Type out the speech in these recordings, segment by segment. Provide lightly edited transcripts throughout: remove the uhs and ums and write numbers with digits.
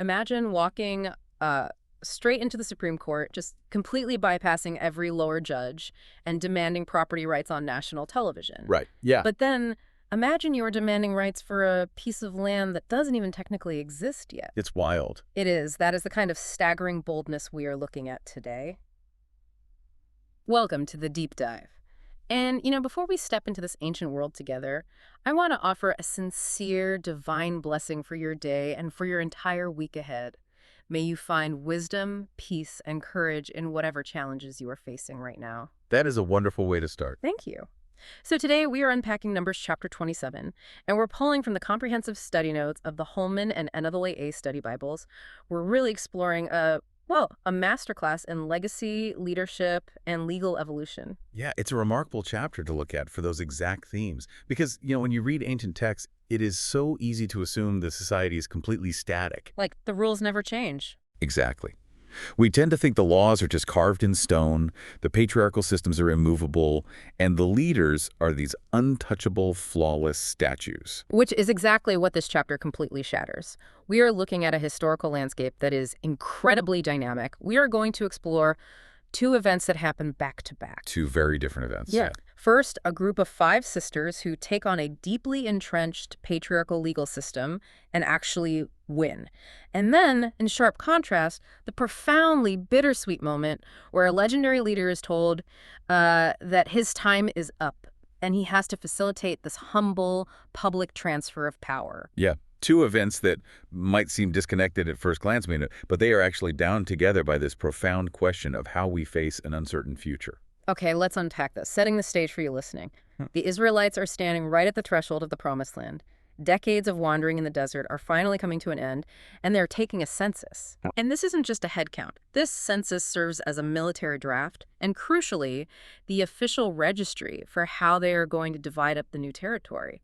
Imagine walking straight into the Supreme Court, just completely bypassing every lower judge and demanding property rights on national television. Right. Yeah. But then imagine you're demanding rights for a piece of land that doesn't even technically exist yet. It's wild. It is. That is the kind of staggering boldness we are looking at today. Welcome to the Deep Dive. And, before we step into this ancient world together, I want to offer a sincere divine blessing for your day and for your entire week ahead. May you find wisdom, peace, and courage in whatever challenges you are facing right now. That is a wonderful way to start. Thank you. So today we are unpacking Numbers chapter 27, and we're pulling from the comprehensive study notes of the Holman and NAA study Bibles. We're really exploring a masterclass in legacy, leadership, and legal evolution. Yeah, it's a remarkable chapter to look at for those exact themes. Because, when you read ancient texts, it is so easy to assume the society is completely static. Like the rules never change. Exactly. We tend to think the laws are just carved in stone, the patriarchal systems are immovable, and the leaders are these untouchable, flawless statues. Which is exactly what this chapter completely shatters. We are looking at a historical landscape that is incredibly dynamic. We are going to explore two events that happen back to back. Two very different events. Yeah. First, a group of 5 sisters who take on a deeply entrenched patriarchal legal system and actually win. And then, in sharp contrast, the profoundly bittersweet moment where a legendary leader is told that his time is up and he has to facilitate this humble public transfer of power. Yeah. Two events that might seem disconnected at first glance, but they are actually bound together by this profound question of how we face an uncertain future. Okay, let's unpack this, setting the stage for you listening. The Israelites are standing right at the threshold of the Promised Land. Decades of wandering in the desert are finally coming to an end, and they're taking a census. And this isn't just a head count. This census serves as a military draft, and crucially, the official registry for how they are going to divide up the new territory.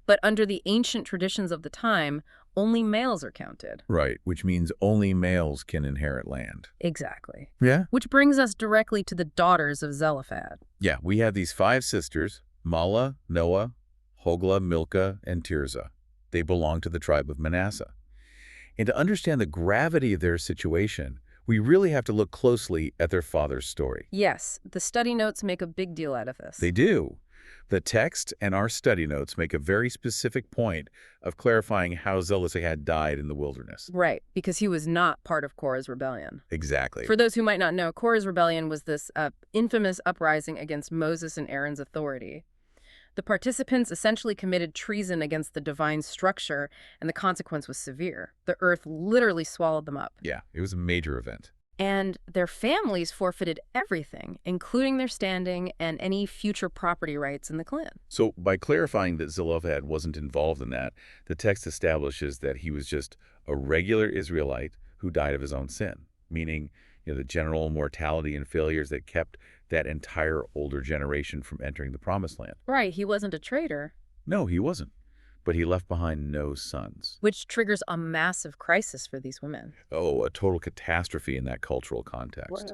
But under the ancient traditions of the time, only males are counted. Right, which means only males can inherit land. Exactly. Yeah? Which brings us directly to the daughters of Zelophehad. Yeah, we have these 5 sisters, Mala, Noah, Hogla, Milcah, and Tirzah. They belong to the tribe of Manasseh. And to understand the gravity of their situation, we really have to look closely at their father's story. Yes, the study notes make a big deal out of this. They do. The text and our study notes make a very specific point of clarifying how Zelophehad died in the wilderness. Right, because he was not part of Korah's rebellion. Exactly. For those who might not know, Korah's rebellion was this infamous uprising against Moses and Aaron's authority. The participants essentially committed treason against the divine structure, and the consequence was severe. The earth literally swallowed them up. Yeah, it was a major event. And their families forfeited everything, including their standing and any future property rights in the clan. So by clarifying that Zelophehad wasn't involved in that, the text establishes that he was just a regular Israelite who died of his own sin, meaning the general mortality and failures that kept that entire older generation from entering the Promised Land. Right, he wasn't a traitor. No, he wasn't. But he left behind no sons. Which triggers a massive crisis for these women. Oh, a total catastrophe in that cultural context. What?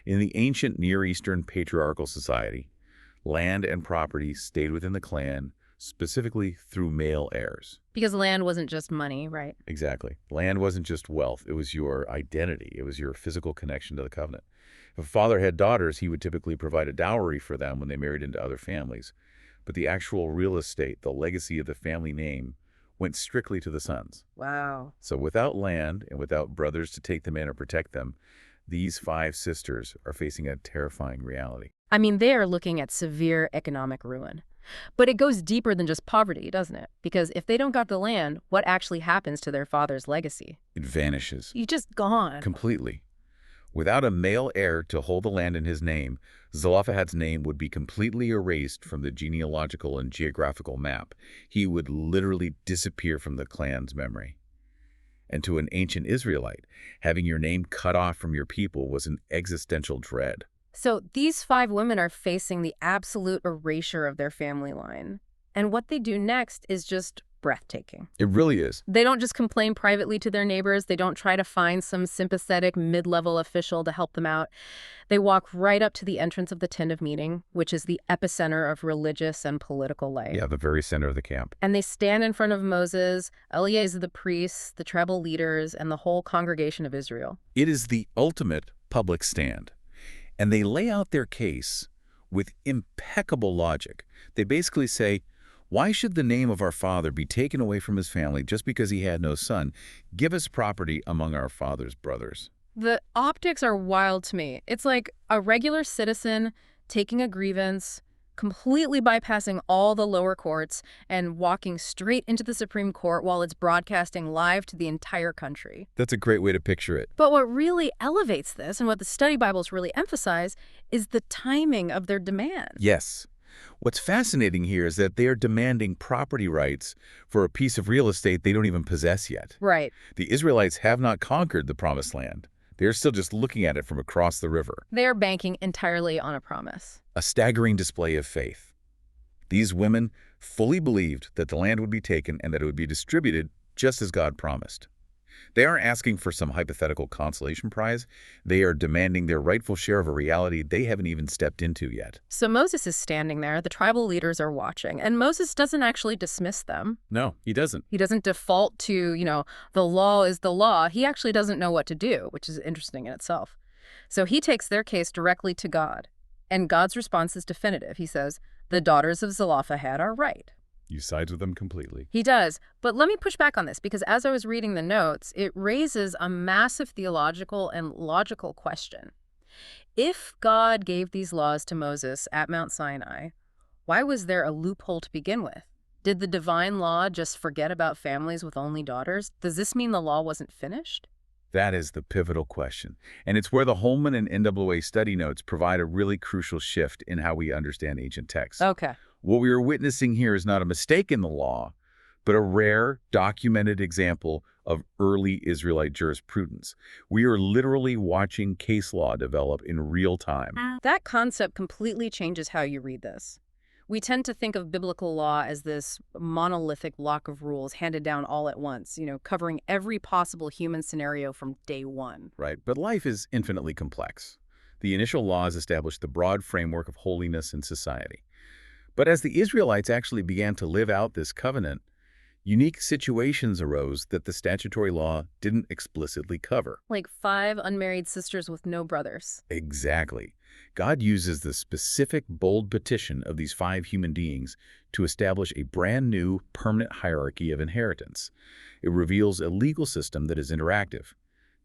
In the ancient Near Eastern patriarchal society, land and property stayed within the clan, specifically through male heirs. Because land wasn't just money, right? Exactly. Land wasn't just wealth. It was your identity. It was your physical connection to the covenant. If a father had daughters, he would typically provide a dowry for them when they married into other families. But the actual real estate, the legacy of the family name, went strictly to the sons. Wow. So without land and without brothers to take them in or protect them, these 5 sisters are facing a terrifying reality. I mean, they are looking at severe economic ruin. But it goes deeper than just poverty, doesn't it? Because if they don't got the land, what actually happens to their father's legacy? It vanishes. He's just gone. Completely. Without a male heir to hold the land in his name, Zelophehad's name would be completely erased from the genealogical and geographical map. He would literally disappear from the clan's memory. And to an ancient Israelite, having your name cut off from your people was an existential dread. So these 5 women are facing the absolute erasure of their family line. And what they do next is just breathtaking. It really is. They don't just complain privately to their neighbors. They don't try to find some sympathetic mid-level official to help them out. They walk right up to the entrance of the tent of meeting, which is the epicenter of religious and political life. Yeah, the very center of the camp. And they stand in front of Moses, Eleazar the priest, the tribal leaders, and the whole congregation of Israel. It is the ultimate public stand. And they lay out their case with impeccable logic. They basically say, why should the name of our father be taken away from his family just because he had no son? Give us property among our father's brothers. The optics are wild to me. It's like a regular citizen taking a grievance, completely bypassing all the lower courts, and walking straight into the Supreme Court while it's broadcasting live to the entire country. That's a great way to picture it. But what really elevates this, and what the study Bibles really emphasize, is the timing of their demand. Yes. What's fascinating here is that they are demanding property rights for a piece of real estate they don't even possess yet. Right. The Israelites have not conquered the Promised Land. They're still just looking at it from across the river. They are banking entirely on a promise. A staggering display of faith. These women fully believed that the land would be taken and that it would be distributed just as God promised. They aren't asking for some hypothetical consolation prize. They are demanding their rightful share of a reality they haven't even stepped into yet. So Moses is standing there, the tribal leaders are watching, and Moses doesn't actually dismiss them. No, he doesn't. He doesn't default to, the law is the law. He actually doesn't know what to do, which is interesting in itself. So he takes their case directly to God, and God's response is definitive. He says, the daughters of Zelophehad are right. You sides with them completely. He does. But let me push back on this, because as I was reading the notes, it raises a massive theological and logical question. If God gave these laws to Moses at Mount Sinai, why was there a loophole to begin with? Did the divine law just forget about families with only daughters? Does this mean the law wasn't finished? That is the pivotal question. And it's where the Holman and NWA study notes provide a really crucial shift in how we understand ancient texts. Okay. What we are witnessing here is not a mistake in the law, but a rare, documented example of early Israelite jurisprudence. We are literally watching case law develop in real time. That concept completely changes how you read this. We tend to think of biblical law as this monolithic block of rules handed down all at once, covering every possible human scenario from day one. Right, but life is infinitely complex. The initial laws established the broad framework of holiness in society. But as the Israelites actually began to live out this covenant, unique situations arose that the statutory law didn't explicitly cover. Like 5 unmarried sisters with no brothers. Exactly. God uses the specific, bold petition of these 5 human beings to establish a brand new, permanent hierarchy of inheritance. It reveals a legal system that is interactive.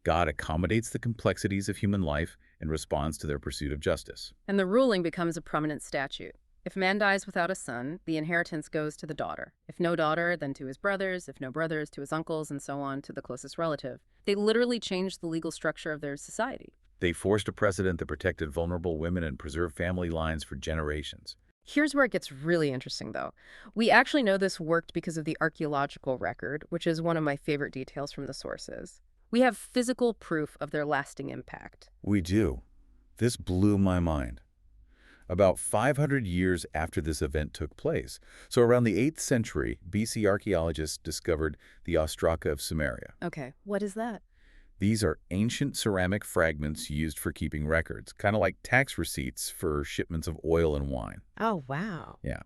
God accommodates the complexities of human life and responds to their pursuit of justice. And the ruling becomes a permanent statute. If a man dies without a son, the inheritance goes to the daughter. If no daughter, then to his brothers. If no brothers, to his uncles, and so on to the closest relative. They literally changed the legal structure of their society. They forced a precedent that protected vulnerable women and preserved family lines for generations. Here's where it gets really interesting, though. We actually know this worked because of the archaeological record, which is one of my favorite details from the sources. We have physical proof of their lasting impact. We do. This blew my mind. About 500 years after this event took place, so around the 8th century, BC archaeologists discovered the ostraka of Samaria. Okay, what is that? These are ancient ceramic fragments used for keeping records, kind of like tax receipts for shipments of oil and wine. Oh, wow. Yeah.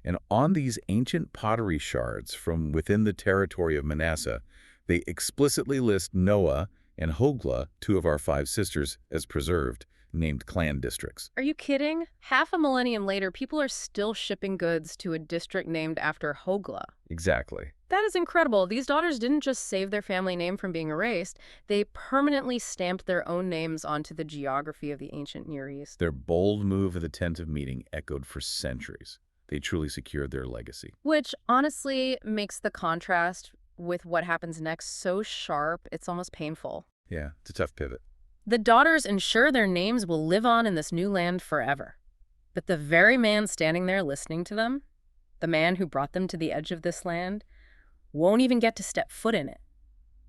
And on these ancient pottery shards from within the territory of Manasseh, they explicitly list Noah and Hogla, 2 of our 5 sisters, as preserved, named clan districts. Are you kidding? Half a millennium later, people are still shipping goods to a district named after Hogla. Exactly. That is incredible. These daughters didn't just save their family name from being erased. They permanently stamped their own names onto the geography of the ancient Near East. Their bold move of the tent of meeting echoed for centuries. They truly secured their legacy. Which honestly makes the contrast with what happens next so sharp, it's almost painful. Yeah, it's a tough pivot. The daughters ensure their names will live on in this new land forever. But the very man standing there listening to them, the man who brought them to the edge of this land, won't even get to step foot in it.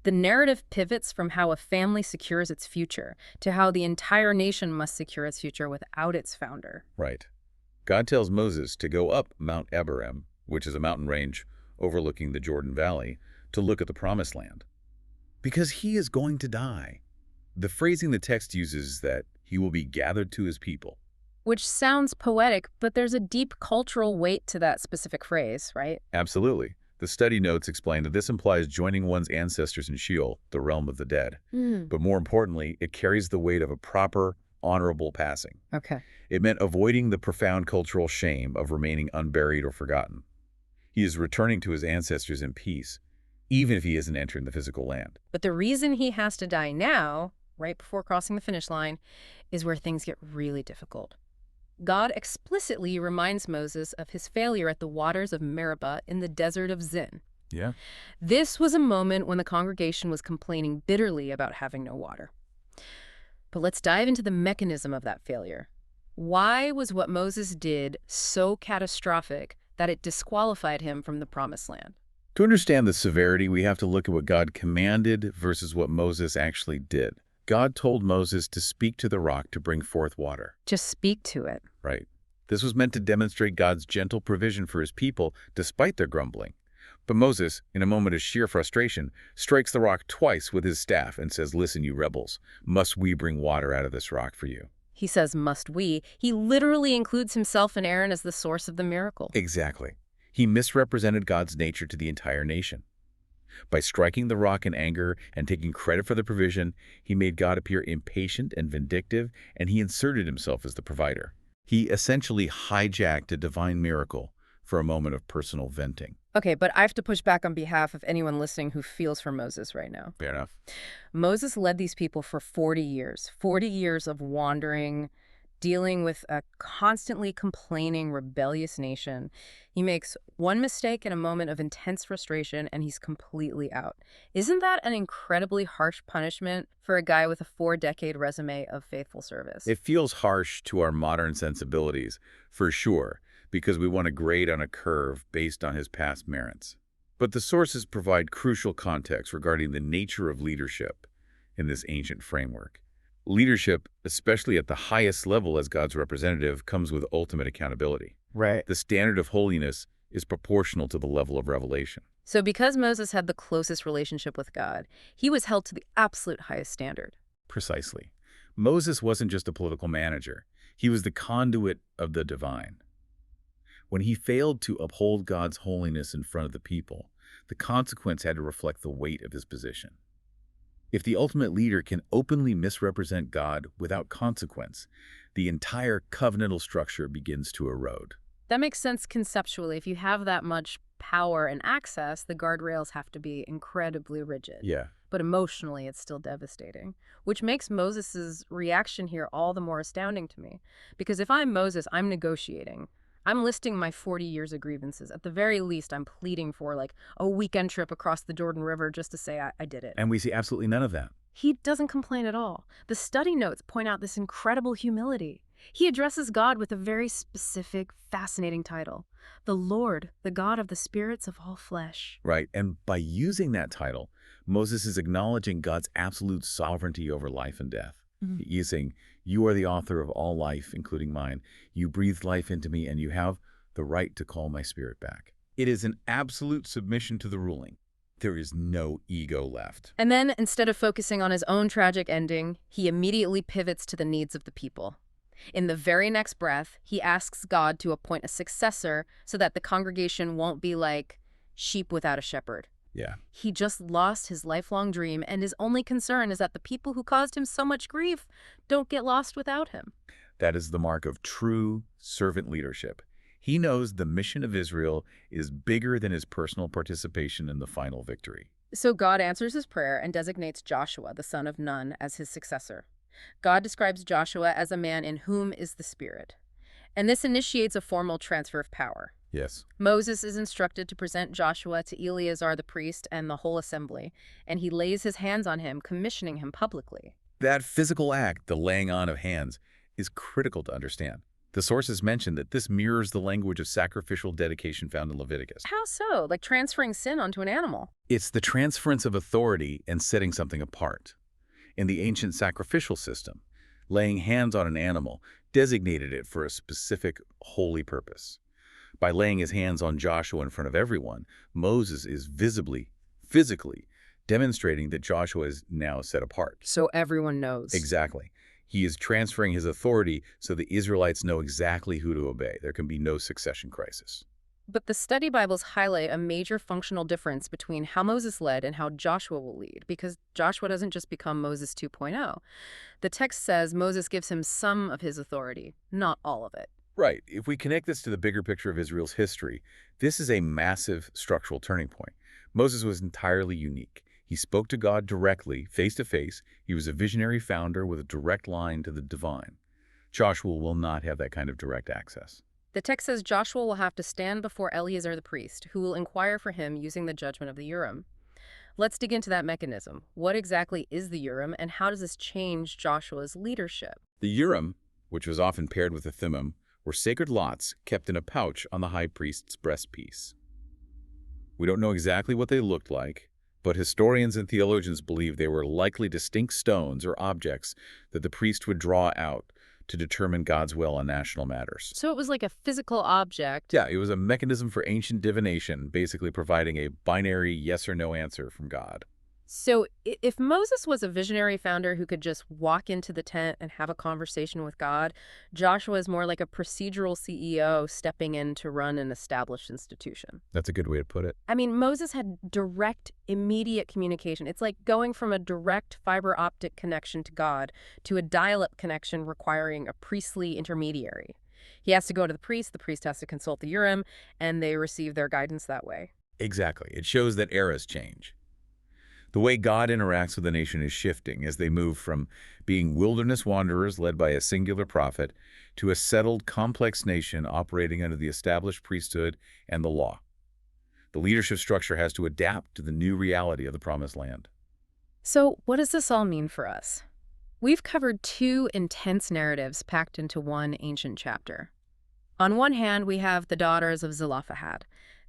The narrative pivots from how a family secures its future to how the entire nation must secure its future without its founder. Right. God tells Moses to go up Mount Abarim, which is a mountain range overlooking the Jordan Valley, to look at the Promised Land. Because he is going to die. The phrasing the text uses is that he will be gathered to his people. Which sounds poetic, but there's a deep cultural weight to that specific phrase, right? Absolutely. The study notes explain that this implies joining one's ancestors in Sheol, the realm of the dead. But more importantly, it carries the weight of a proper, honorable passing. Okay. It meant avoiding the profound cultural shame of remaining unburied or forgotten. He is returning to his ancestors in peace, even if he isn't entering the physical land. But the reason he has to die now, right before crossing the finish line, is where things get really difficult. God explicitly reminds Moses of his failure at the waters of Meribah in the desert of Zin. Yeah. This was a moment when the congregation was complaining bitterly about having no water. But let's dive into the mechanism of that failure. Why was what Moses did so catastrophic that it disqualified him from the Promised Land? To understand the severity, we have to look at what God commanded versus what Moses actually did. God told Moses to speak to the rock to bring forth water. Just speak to it. Right. This was meant to demonstrate God's gentle provision for his people despite their grumbling. But Moses, in a moment of sheer frustration, strikes the rock twice with his staff and says, "Listen, you rebels, must we bring water out of this rock for you?" He says, "Must we?" He literally includes himself and Aaron as the source of the miracle. Exactly. He misrepresented God's nature to the entire nation. By striking the rock in anger and taking credit for the provision, he made God appear impatient and vindictive, and he inserted himself as the provider. He essentially hijacked a divine miracle for a moment of personal venting. Okay, but I have to push back on behalf of anyone listening who feels for Moses right now. Fair enough. Moses led these people for 40 years of wandering, dealing with a constantly complaining, rebellious nation. He makes one mistake in a moment of intense frustration, and he's completely out. Isn't that an incredibly harsh punishment for a guy with a 4-decade resume of faithful service? It feels harsh to our modern sensibilities, for sure, because we want to grade on a curve based on his past merits. But the sources provide crucial context regarding the nature of leadership in this ancient framework. Leadership, especially at the highest level as God's representative, comes with ultimate accountability. Right. The standard of holiness is proportional to the level of revelation. So because Moses had the closest relationship with God, he was held to the absolute highest standard. Precisely. Moses wasn't just a political manager. He was the conduit of the divine. When he failed to uphold God's holiness in front of the people, the consequence had to reflect the weight of his position. If the ultimate leader can openly misrepresent God without consequence, the entire covenantal structure begins to erode. That makes sense conceptually. If you have that much power and access, the guardrails have to be incredibly rigid. Yeah. But emotionally, it's still devastating, which makes Moses's reaction here all the more astounding to me. Because if I'm Moses, I'm negotiating. I'm listing my 40 years of grievances. At the very least, I'm pleading for like a weekend trip across the Jordan River just to say I did it. And we see absolutely none of that. He doesn't complain at all. The study notes point out this incredible humility. He addresses God with a very specific, fascinating title. The Lord, the God of the spirits of all flesh. Right. And by using that title, Moses is acknowledging God's absolute sovereignty over life and death. He's saying, "You are the author of all life, including mine. You breathed life into me, and you have the right to call my spirit back." It is an absolute submission to the ruling. There is no ego left. And then, instead of focusing on his own tragic ending, he immediately pivots to the needs of the people. In the very next breath, he asks God to appoint a successor so that the congregation won't be like sheep without a shepherd. Yeah. He just lost his lifelong dream, and his only concern is that the people who caused him so much grief don't get lost without him. That is the mark of true servant leadership. He knows the mission of Israel is bigger than his personal participation in the final victory. So God answers his prayer and designates Joshua, the son of Nun, as his successor. God describes Joshua as a man in whom is the Spirit. And this initiates a formal transfer of power. Yes. Moses is instructed to present Joshua to Eleazar the priest and the whole assembly, and he lays his hands on him, commissioning him publicly. That physical act, the laying on of hands, is critical to understand. The sources mention that this mirrors the language of sacrificial dedication found in Leviticus. How so? Like transferring sin onto an animal? It's the transference of authority and setting something apart. In the ancient sacrificial system, laying hands on an animal designated it for a specific holy purpose. By laying his hands on Joshua in front of everyone, Moses is visibly, physically, demonstrating that Joshua is now set apart. So everyone knows. Exactly. He is transferring his authority so the Israelites know exactly who to obey. There can be no succession crisis. But the study Bibles highlight a major functional difference between how Moses led and how Joshua will lead, because Joshua doesn't just become Moses 2.0. The text says Moses gives him some of his authority, not all of it. Right. If we connect this to the bigger picture of Israel's history, this is a massive structural turning point. Moses was entirely unique. He spoke to God directly, face to face. He was a visionary founder with a direct line to the divine. Joshua will not have that kind of direct access. The text says Joshua will have to stand before Eleazar the priest, who will inquire for him using the judgment of the Urim. Let's dig into that mechanism. What exactly is the Urim, and how does this change Joshua's leadership? The Urim, which was often paired with the Thummim, were sacred lots kept in a pouch on the high priest's breastpiece. We don't know exactly what they looked like, but historians and theologians believe they were likely distinct stones or objects that the priest would draw out to determine God's will on national matters. So it was like a physical object. Yeah, it was a mechanism for ancient divination, basically providing a binary yes or no answer from God. So if Moses was a visionary founder who could just walk into the tent and have a conversation with God, Joshua is more like a procedural CEO stepping in to run an established institution. That's a good way to put it. I mean, Moses had direct, immediate communication. It's like going from a direct fiber optic connection to God to a dial-up connection requiring a priestly intermediary. He has to go to the priest has to consult the Urim, and they receive their guidance that way. Exactly. It shows that eras change. The way God interacts with the nation is shifting as they move from being wilderness wanderers led by a singular prophet to a settled, complex nation operating under the established priesthood and the law. The leadership structure has to adapt to the new reality of the Promised Land. So what does this all mean for us? We've covered two intense narratives packed into one ancient chapter. On one hand, we have the daughters of Zelophehad.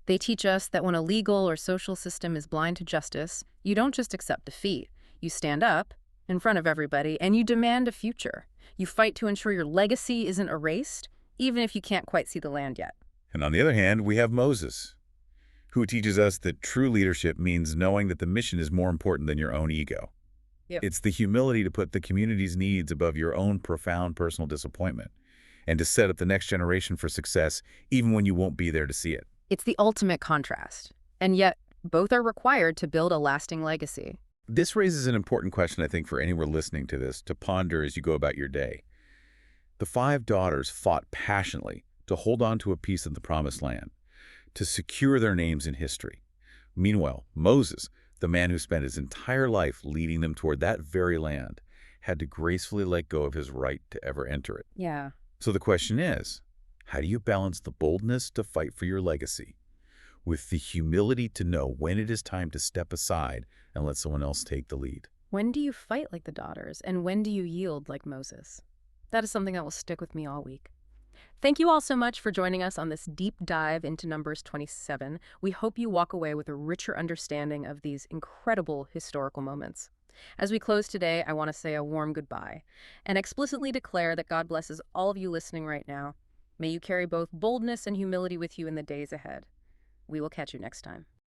They teach us that when a legal or social system is blind to justice, you don't just accept defeat. You stand up in front of everybody and you demand a future. You fight to ensure your legacy isn't erased, even if you can't quite see the land yet. And on the other hand, we have Moses, who teaches us that true leadership means knowing that the mission is more important than your own ego. Yep. It's the humility to put the community's needs above your own profound personal disappointment and to set up the next generation for success even when you won't be there to see it. It's the ultimate contrast, and yet both are required to build a lasting legacy. This raises an important question, I think, for anyone listening to this to ponder as you go about your day. The 5 daughters fought passionately to hold on to a piece of the Promised Land, to secure their names in history. Meanwhile, Moses, the man who spent his entire life leading them toward that very land, had to gracefully let go of his right to ever enter it. Yeah. So the question is, how do you balance the boldness to fight for your legacy with the humility to know when it is time to step aside and let someone else take the lead? When do you fight like the daughters, and when do you yield like Moses? That is something that will stick with me all week. Thank you all so much for joining us on this deep dive into Numbers 27. We hope you walk away with a richer understanding of these incredible historical moments. As we close today, I want to say a warm goodbye and explicitly declare that God blesses all of you listening right now. May you carry both boldness and humility with you in the days ahead. We will catch you next time.